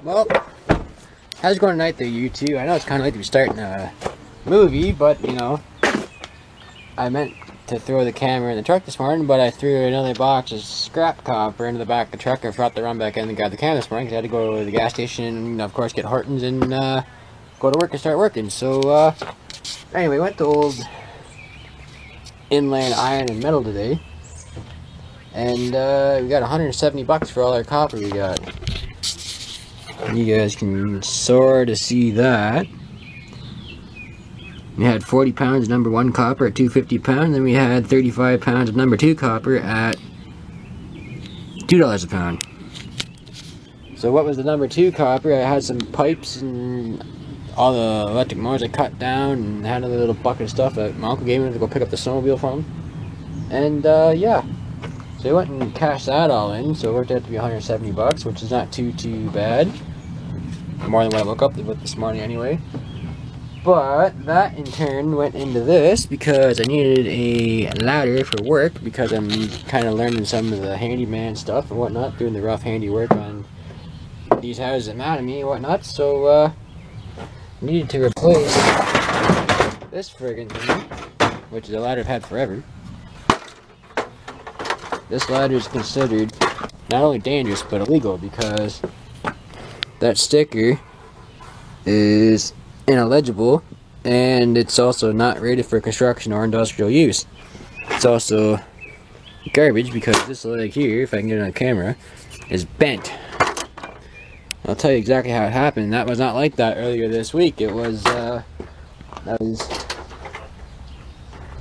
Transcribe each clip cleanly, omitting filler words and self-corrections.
Well, how's it going tonight there, you two? I know it's kind of late to be starting a movie, but, you know, I meant to throw the camera in the truck this morning, but I threw another box of scrap copper into the back of the truck. I forgot to run back in and grab the camera this morning because I had to go to the gas station and, of course, get Hortons and go to work and start working. So, anyway, went to old Inland Iron and Metal today, and we got $170 for all our copper we got. You guys can sort of see that. We had 40 pounds of number 1 copper at $2.50 a pound, then we had 35 pounds of number 2 copper at $2 a pound. So what was the number 2 copper? I had some pipes and all the electric motors I cut down, and had another little bucket of stuff that my uncle gave me to go pick up the snowmobile from. And yeah, so I went and cashed that all in, so it worked out to be $170, which is not too bad. More than what I woke up with this morning anyway. But that in turn went into this because I needed a ladder for work, because I'm kind of learning some of the handyman stuff and whatnot, doing the rough handiwork on these houses that matter to me and whatnot. So needed to replace this friggin' thing, which is a ladder I've had forever. This ladder is considered not only dangerous but illegal because that sticker is illegible, and it's also not rated for construction or industrial use. It's also garbage because this leg here, if I can get it on camera, is bent. I'll tell you exactly how it happened. That was not like that earlier this week. It was I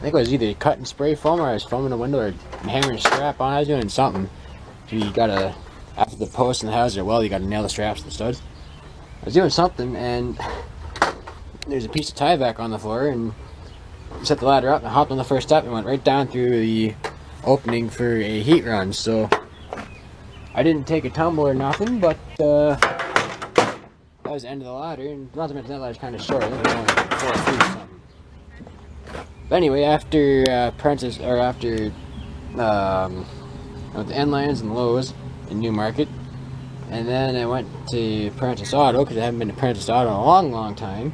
think it was either cut and spray foam, or I was foaming the window, or hammering a strap on. I was doing something. You gotta, after the posts and the houses are well, you gotta nail the straps and the studs. I was doing something, and there's a piece of tie back on the floor, and set the ladder up and hopped on the first step and went right down through the opening for a heat run. So I didn't take a tumble or nothing, but that was the end of the ladder. And not to mention that ladder's kind of short. I think it was only 4 feet or something. But anyway, after Prentice, or after the Endlands and Lowe's in Newmarket, and then I went to Prentice Auto because I haven't been to Prentice Auto in a long time.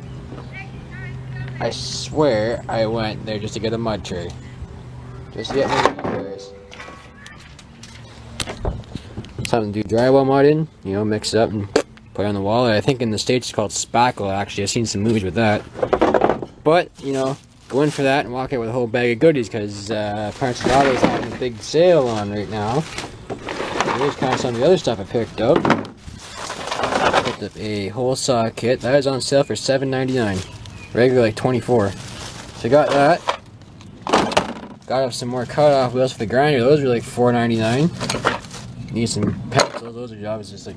I swear I went there just to get a mud tray, just to get my repairs. Something to do drywall mud in, you know, mix it up and put it on the wall. I think in the States it's called spackle. Actually, I've seen some movies with that. But you know, go in for that and walk out with a whole bag of goodies, because Prentice Auto is having a big sale on right now. Here's kind of some of the other stuff I picked up. I picked up a hole saw kit. That is on sale for $7.99. Regular like $24. So I got that. Got up some more cut-off wheels for the grinder. Those were like $4.99. Need some pencils. Those are jobs just like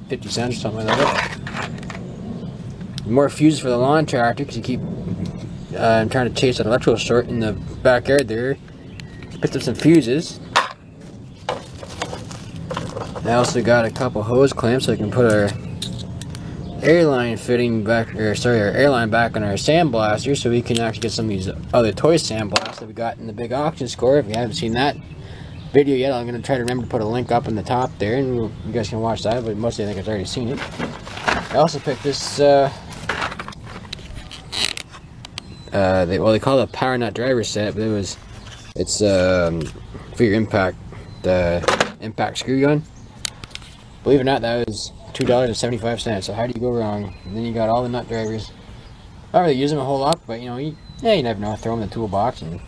50 cents or something like that. More fuses for the lawn tractor, because you keep I'm trying to chase that electrical short in the backyard there. Picked up some fuses. I also got a couple hose clamps so I can put our airline fitting back, or sorry, our airline back on our sandblaster, so we can actually get some of these other toy sandblasters that we got in the big auction score. If you haven't seen that video yet, I'm going to try to remember to put a link up in the top there, and you guys can watch that, but mostly I think I've already seen it. I also picked this, they call it a power nut driver set, but it's for your impact, the impact screw gun. Believe it or not, that was $2.75, so how do you go wrong? And then you got all the nut drivers. I don't really use them a whole lot, but you know, you never know. Throw them in the toolbox and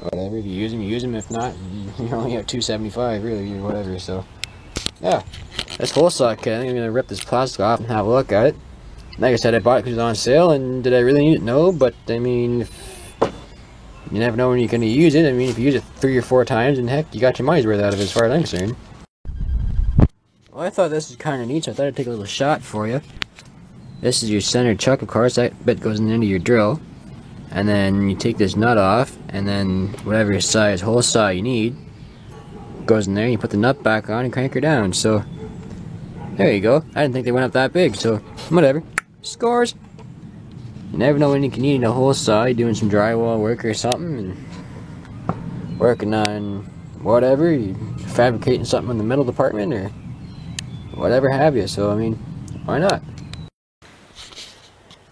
whatever. If you use them, you use them. If not, you only have $2.75 really, or whatever. So yeah, this hole saw kit. I think I'm gonna rip this plastic off and have a look at it. Like I said, I bought it because it was on sale, and did I really need it? No, but I mean, you never know when you're gonna use it. I mean, if you use it 3 or 4 times, and heck, you got your money's worth out of it as far as I'm concerned. Well, I thought this was kind of neat, so I thought I'd take a little shot for you. This is your center chuck, of course. That bit goes in the end of your drill. And then you take this nut off, and then whatever size hole saw you need goes in there. You put the nut back on and crank her down. So, there you go. I didn't think they went up that big, so whatever. Scores! You never know when you can need a hole saw. You're doing some drywall work or something, and working on whatever. You're fabricating something in the metal department, or whatever have you. So I mean, why not?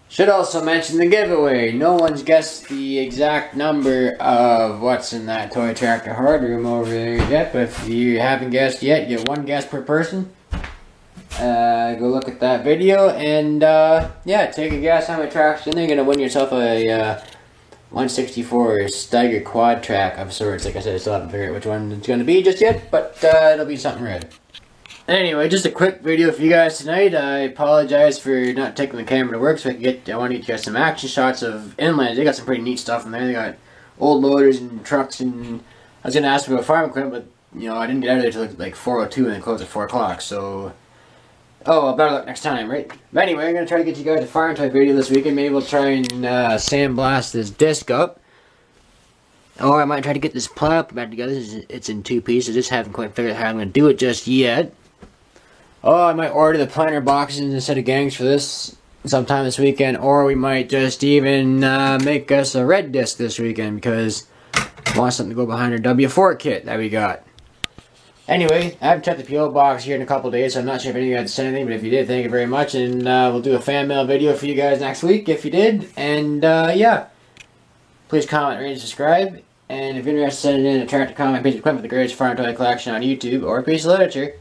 Should also mention the giveaway. No one's guessed the exact number of what's in that toy tractor hard room over there yet, but if you haven't guessed yet, you get one guess per person. Go look at that video and yeah, take a guess how many tracks in there. You're gonna win yourself a 164 Steiger quad track of sorts. Like I said, I still haven't figured out which one it's gonna be just yet, but it'll be something red. Anyway, just a quick video for you guys tonight. I apologize for not taking the camera to work, so I want to get you guys some action shots of inland. They got some pretty neat stuff in there. They got old loaders and trucks, and I was gonna ask about farm equipment, but you know I didn't get out of there till like 4:02 and they closed at 4 o'clock. So, oh, well, better luck next time, right? But anyway, I'm gonna try to get you guys a farm type video this weekend. Maybe we'll try and sandblast this disc up. Or I might try to get this plow back together. It's in 2 pieces. I just haven't quite figured out how I'm gonna do it just yet. Oh, I might order the planter boxes instead of gangs for this sometime this weekend, or we might just even make us a red disc this weekend because I want something to go behind our W4 kit that we got. Anyway, I haven't checked the PO box here in a couple days, so I'm not sure if any of you guys sent anything, but if you did, thank you very much, and we'll do a fan mail video for you guys next week if you did, and yeah, please comment, rate, and subscribe, and if you're interested in sending in a tractor comic piece of equipment for the greatest farm toy collection on YouTube, or a piece of literature,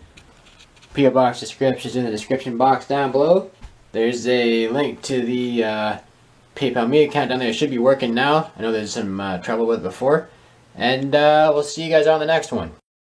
PO box descriptions in the description box down below. There's a link to the PayPal Me account down there. It should be working now. I know there's some trouble with it before. And we'll see you guys on the next one.